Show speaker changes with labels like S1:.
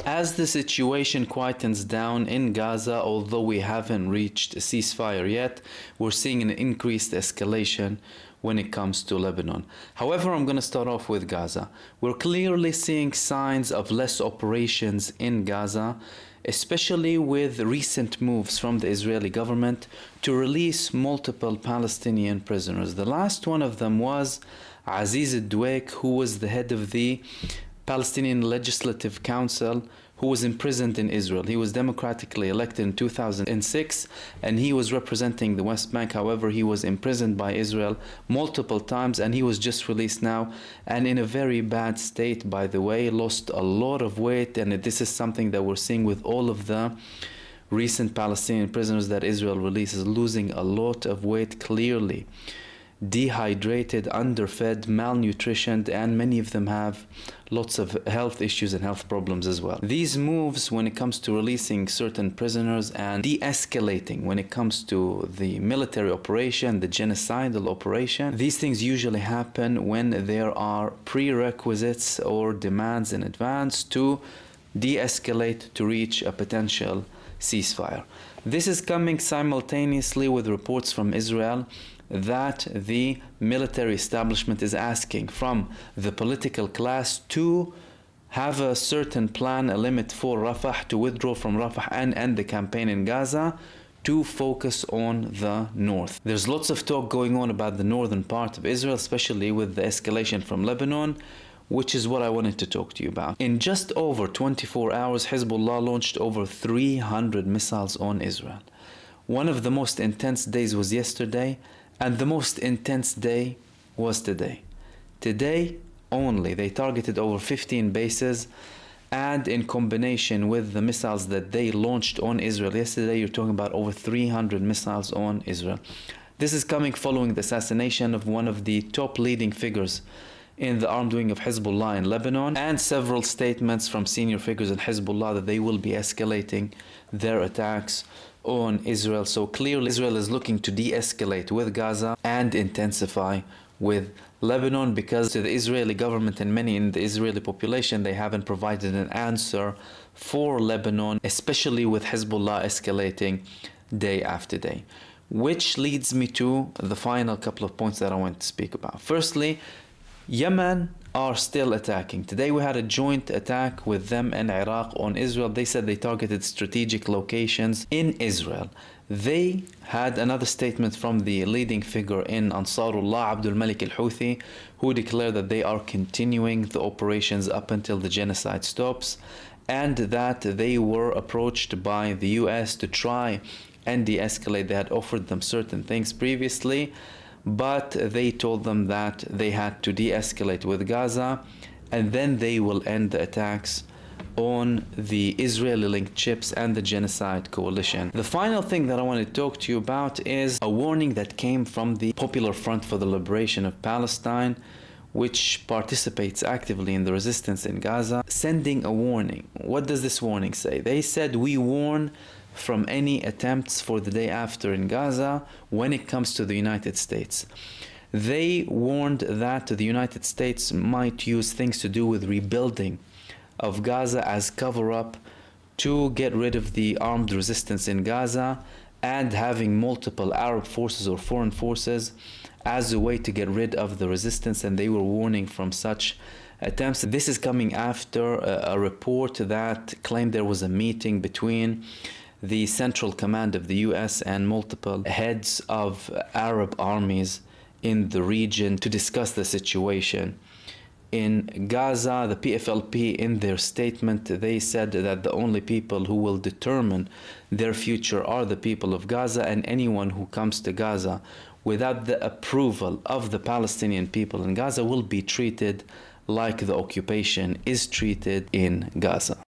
S1: As the situation quietens down in Gaza, although we haven't reached a ceasefire yet, we're seeing an increased escalation when it comes to Lebanon. However, I'm going to start off with Gaza. We're clearly seeing signs of less operations in Gaza, especially with recent moves from the Israeli government to release multiple Palestinian prisoners. The last one of them was Aziz al-Duwaik, who was the head of the Palestinian Legislative Council, who was imprisoned in Israel. He was democratically elected in 2006 and he was representing the West Bank. However, he was imprisoned by Israel multiple times and he was just released now, and in a very bad state, by the way. Lost a lot of weight, and this is something that we're seeing with all of the recent Palestinian prisoners that Israel releases, losing a lot of weight, clearly dehydrated, underfed, malnutritioned, and many of them have lots of health issues and health problems as well. These moves, when it comes to releasing certain prisoners and de-escalating when it comes to the military operation, the genocidal operation, these things usually happen when there are prerequisites or demands in advance to de-escalate to reach a potential ceasefire. This is coming simultaneously with reports from Israel that the military establishment is asking from the political class to have a certain plan, a limit for Rafah, to withdraw from Rafah and end the campaign in Gaza, to focus on the north. There's lots of talk going on about the northern part of Israel, especially with the escalation from Lebanon, which is what I wanted to talk to you about. In just over 24 hours, Hezbollah launched over 300 missiles on Israel. One of the most intense days was yesterday, and the most intense day was today. Today only, they targeted over 15 bases, and in combination with the missiles that they launched on Israel yesterday, you're talking about over 300 missiles on Israel. This is coming following the assassination of one of the top leading figures in the armed wing of Hezbollah in Lebanon, and several statements from senior figures in Hezbollah that they will be escalating their attacks on Israel. So clearly Israel is looking to de-escalate with Gaza and intensify with Lebanon, because to the Israeli government and many in the Israeli population, they haven't provided an answer for Lebanon, especially with Hezbollah escalating day after day. Which leads me to the final couple of points that I want to speak about. Firstly, Yemen are still attacking. Today we had a joint attack with them and Iraq on Israel. They said they targeted strategic locations in Israel. They had another statement from the leading figure in Ansarullah, Abdul Malik al-Houthi, who declared that they are continuing the operations up until the genocide stops, and that they were approached by the US to try and de-escalate. They had offered them certain things previously, but they told them that they had to de-escalate with Gaza, and then they will end the attacks on the Israeli-linked ships and the genocide coalition. The final thing that I want to talk to you about is a warning that came from the Popular Front for the Liberation of Palestine, which participates actively in the resistance in Gaza, sending a warning. What does this warning say? They said, we warn from any attempts for the day after in Gaza when it comes to the United States. They warned that the United States might use things to do with rebuilding of Gaza as cover-up to get rid of the armed resistance in Gaza, and having multiple Arab forces or foreign forces as a way to get rid of the resistance, and they were warning from such attempts. This is coming after a report that claimed there was a meeting between the Central Command of the US and multiple heads of Arab armies in the region to discuss the situation in Gaza. The PFLP, in their statement, they said that the only people who will determine their future are the people of Gaza, and anyone who comes to Gaza without the approval of the Palestinian people in Gaza will be treated like the occupation is treated in Gaza.